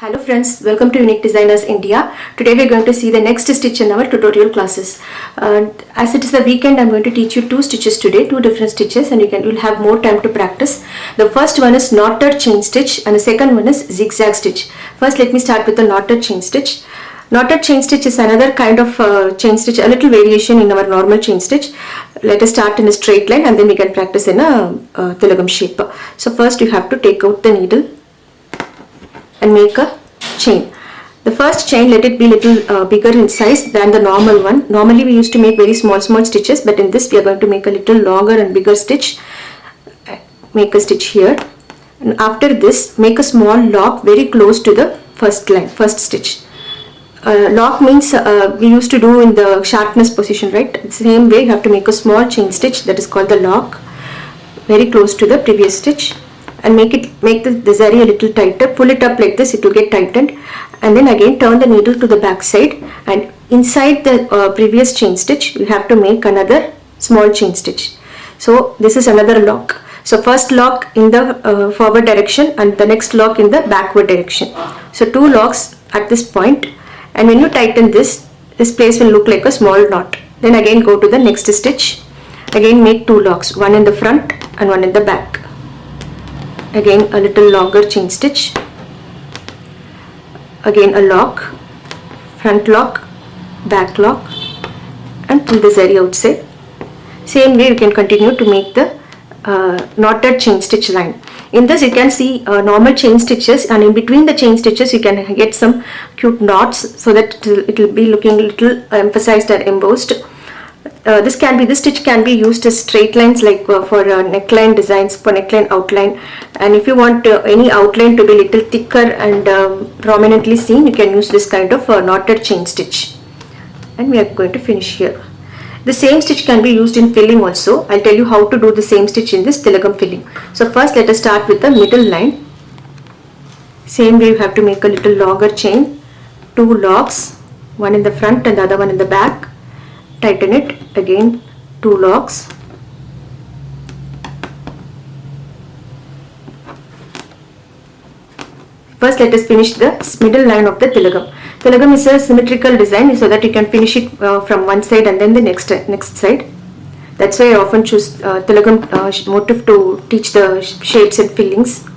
Hello friends, welcome to Unique Designers India. Today we are going to see the next stitch in our tutorial classes. As it is the weekend, I am going to teach you two stitches today, two different stitches, and you'll have more time to practice. The first one is knotted chain stitch and the second one is zigzag stitch. First let me start with the knotted chain stitch. Knotted chain stitch is another kind of chain stitch, a little variation in our normal chain stitch. Let us start in a straight line and then we can practice in a tilagam shape. So first you have to take out the needle and make a chain. The first chain, let it be little bigger in size than the normal one. Normally we used to make very small stitches, but in this we are going to make a little longer and bigger stitch. Make a stitch here, and after this make a small lock very close to the first stitch. Lock means we used to do in the sharpness position, right? Same way you have to make a small chain stitch, that is called the lock, very close to the previous stitch. And make the zari a little tighter, pull it up like this, it will get tightened, and then again turn the needle to the back side, and inside the previous chain stitch you have to make another small chain stitch. So this is another lock. So first lock in the forward direction and the next lock in the backward direction. So two locks at this point, and when you tighten this place will look like a small knot. Then again go to the next stitch, again make two locks, one in the front and one in the back. Again a little longer chain stitch, again a lock, front lock, back lock, and pull the zari outside. Same way you can continue to make the knotted chain stitch line. In this you can see normal chain stitches, and in between the chain stitches you can get some cute knots so that it will be looking a little emphasized and embossed. This stitch can be used as straight lines, like for neckline designs, for neckline outline, and if you want any outline to be little thicker and prominently seen, you can use this kind of knotted chain stitch. And we are going to finish here. The same stitch can be used in filling also. I'll tell you how to do the same stitch in this tilagam filling. So first let us start with the middle line. Same way you have to make a little longer chain, two locks, one in the front and the other one in the back. Tighten it, again two locks, first let us finish the middle line of the tilagam. Tilagam is a symmetrical design so that you can finish it from one side and then the next side. That's why I often choose tilagam motif to teach the shapes and fillings.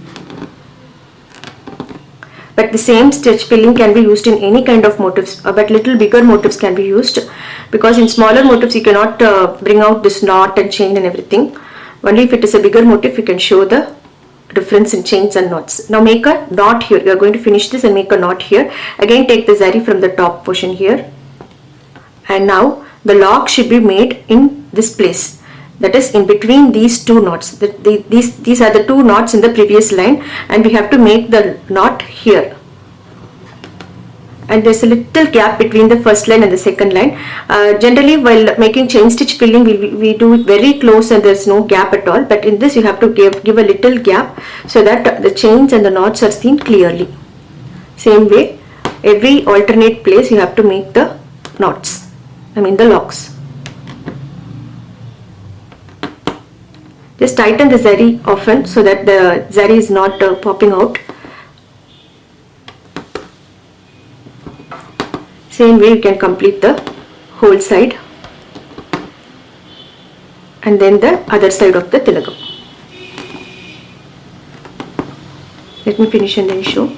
But the same stitch filling can be used in any kind of motifs, but little bigger motifs can be used, because in smaller motifs you cannot bring out this knot and chain and everything. Only if it is a bigger motif you can show the difference in chains and knots. Now make a knot here. You are going to finish this and make a knot here. Again take the zari from the top portion here, and now the lock should be made in this place. That is in between these two knots. These are the two knots in the previous line, and we have to make the knot here. And there's a little gap between the first line and the second line. Generally while making chain stitch filling we do it very close and there's no gap at all, but in this you have to give a little gap so that the chains and the knots are seen clearly. Same way every alternate place you have to make the knots, the locks. Just tighten the zari often so that the zari is not popping out. Same way you can complete the whole side and then the other side of the tilagam. Let me finish and then show.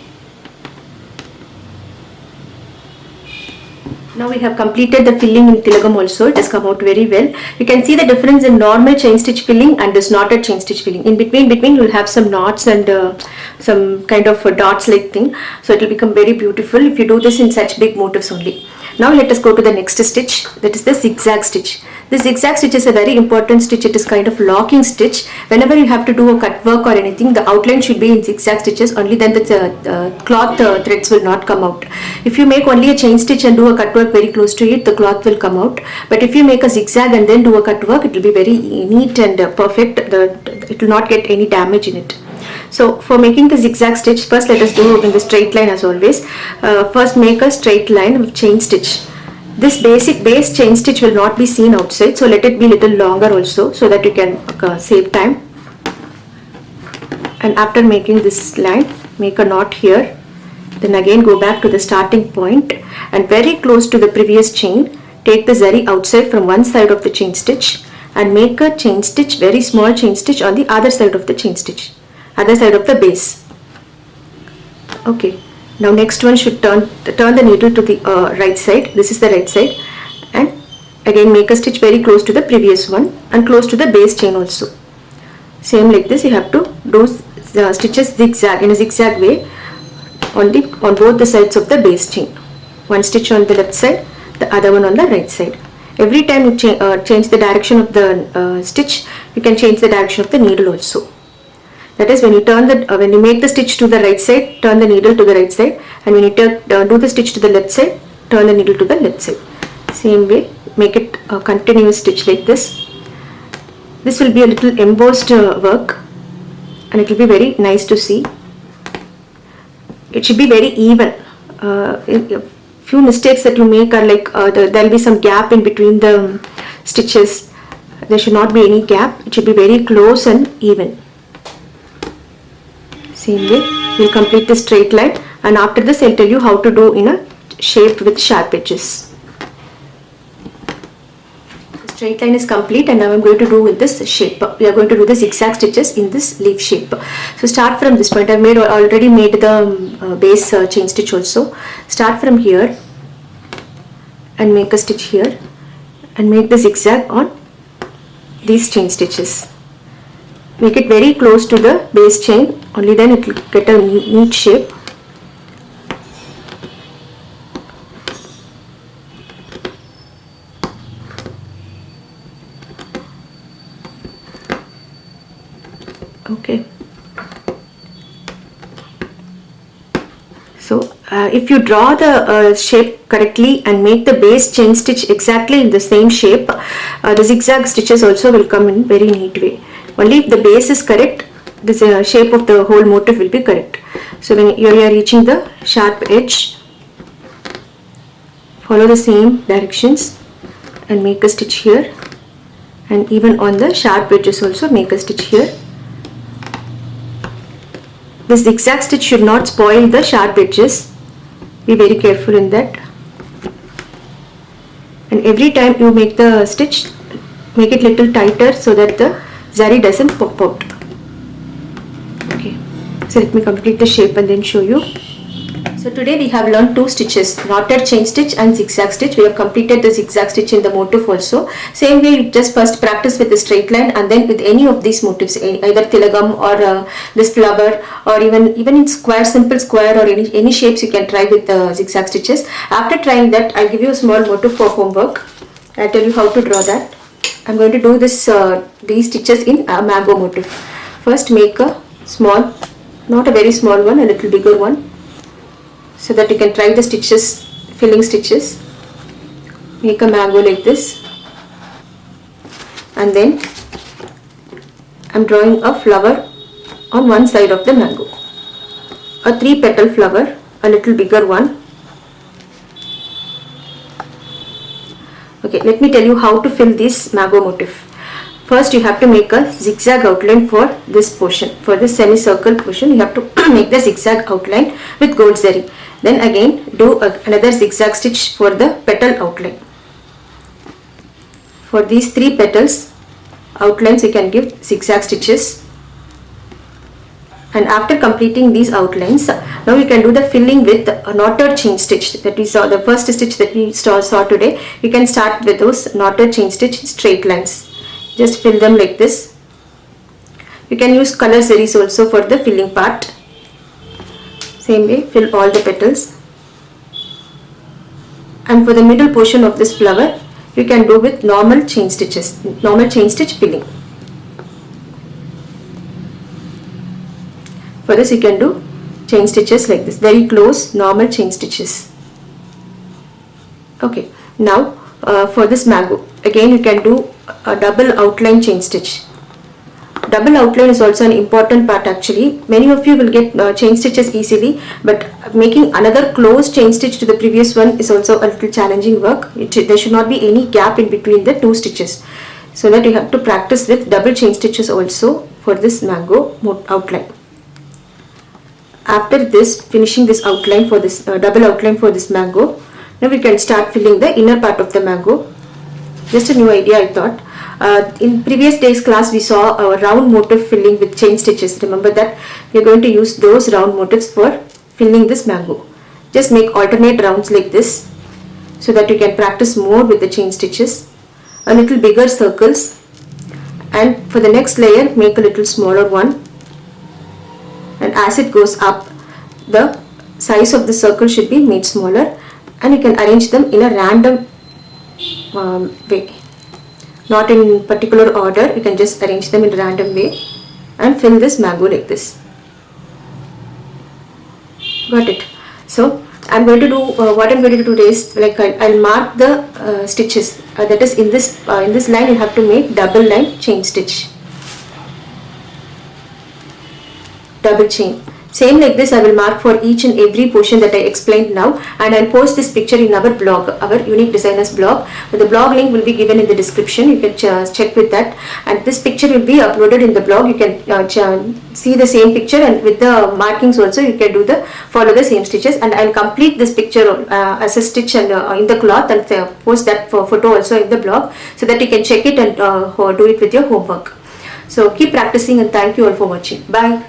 Now we have completed the filling in tilagam also. It has come out very well. You can see the difference in normal chain stitch filling and this knotted chain stitch filling. In between you will have some knots and some kind of dots like thing. So it will become very beautiful if you do this in such big motifs only. Now let us go to the next stitch, that is the zigzag stitch. The zigzag stitch is a very important stitch. It is kind of locking stitch. Whenever you have to do a cut work or anything, the outline should be in zigzag stitches, only then the cloth threads will not come out. If you make only a chain stitch and do a cut work very close to it, the cloth will come out. But if you make a zigzag and then do a cut work, it will be very neat and perfect. It will not get any damage in it. So for making the zigzag stitch, first let us do in the straight line as always. First make a straight line with chain stitch. This basic base chain stitch will not be seen outside, so let it be little longer also so that you can save time. And after making this line, make a knot here Then again go back to the starting point and very close to the previous chain, take the zari outside from one side of the chain stitch and make a chain stitch, very small chain stitch on the other side of the chain stitch, other side of the base. Okay, now next one should turn the needle to the right side. This is the right side, and again make a stitch very close to the previous one and close to the base chain also. Same like this, you have to do stitches zigzag in a zigzag way on both the sides of the base chain. One stitch on the left side, the other one on the right side. Every time you change the direction of the stitch, you can change the direction of the needle also. That is, when you when you make the stitch to the right side, turn the needle to the right side, and when you do the stitch to the left side, turn the needle to the left side. Same way, make it a continuous stitch like this. This will be a little embossed work, and it will be very nice to see. It should be very even. Few mistakes that you make are like there will be some gap in between the stitches. There should not be any gap. It should be very close and even. Same way, we'll complete the straight line, and after this I'll tell you how to do in a shape with sharp edges. The straight line is complete, and now I'm going to do with this shape. We are going to do the zigzag stitches in this leaf shape. So start from this point. I've already made the base chain stitch also. Start from here and make a stitch here and make the zigzag on these chain stitches. Make it very close to the base chain, only then it will get a neat shape. Okay. So if you draw the shape correctly and make the base chain stitch exactly in the same shape, the zigzag stitches also will come in very neat way. Only if the base is correct, the shape of the whole motif will be correct. So when you are reaching the sharp edge, follow the same directions and make a stitch here, and even on the sharp edges also make a stitch here. This zigzag stitch should not spoil the sharp edges. Be very careful in that. And every time you make the stitch, make it little tighter so that the zari doesn't pop out. Okay, so let me complete the shape and then show you. So today we have learned two stitches, knotted chain stitch and zigzag stitch. We have completed the zigzag stitch in the motif also. Same way, you just first practice with the straight line and then with any of these motifs, either tilagam or this flower, or even in square, simple square, or any shapes you can try with the zigzag stitches. After trying that, I'll give you a small motif for homework. I'll tell you how to draw that. I'm going to do these stitches in a mango motif. First make a small, not a very small one, a little bigger one, so that you can try the stitches, filling stitches. Make a mango like this, and then I'm drawing a flower on one side of the mango, a 3-petal flower, a little bigger one. Okay, let me tell you how to fill this mango motif. First, you have to make a zigzag outline for this portion. For this semicircle portion, you have to make the zigzag outline with gold zari. Then again, do another zigzag stitch for the petal outline. For these 3 petals outlines, you can give zigzag stitches. And after completing these outlines, now we can do the filling with a knotted chain stitch that we saw, the first stitch that we saw today. You can start with those knotted chain stitch straight lines. Just fill them like this. You can use color series also for the filling part. Same way, fill all the petals. And for the middle portion of this flower, you can do with normal chain stitches, normal chain stitch filling. For this, you can do chain stitches like this, very close normal chain stitches. Okay, now for this mango, again you can do a double outline chain stitch. Double outline is also an important part actually. Many of you will get chain stitches easily, but making another close chain stitch to the previous one is also a little challenging work. There should not be any gap in between the 2 stitches, so that you have to practice with double chain stitches also for this mango outline. after this, finishing this outline for this double outline for this mango, now we can start filling the inner part of the mango. Just a new idea I thought. In previous days class we saw a round motif filling with chain stitches. Remember that? We are going to use those round motifs for filling this mango. Just make alternate rounds like this so that you can practice more with the chain stitches. A little bigger circles, and for the next layer make a little smaller one, and as it goes up the size of the circle should be made smaller, and you can arrange them in a random way, not in particular order. You can just arrange them in a random way and fill this mango like this. Got it? So I'm going to do what I'm going to do today is, like, I'll mark the stitches, that is in this line you have to make double line chain stitch, double chain. Same like this I will mark for each and every portion that I explained now, and I'll post this picture in our blog, our Unique Designers blog. The blog link will be given in the description. You can check with that, and this picture will be uploaded in the blog. You can see the same picture, and with the markings also you can follow the same stitches, and I'll complete this picture as a stitch and in the cloth, and post that photo also in the blog so that you can check it and do it with your homework. So keep practicing, and thank you all for watching. Bye.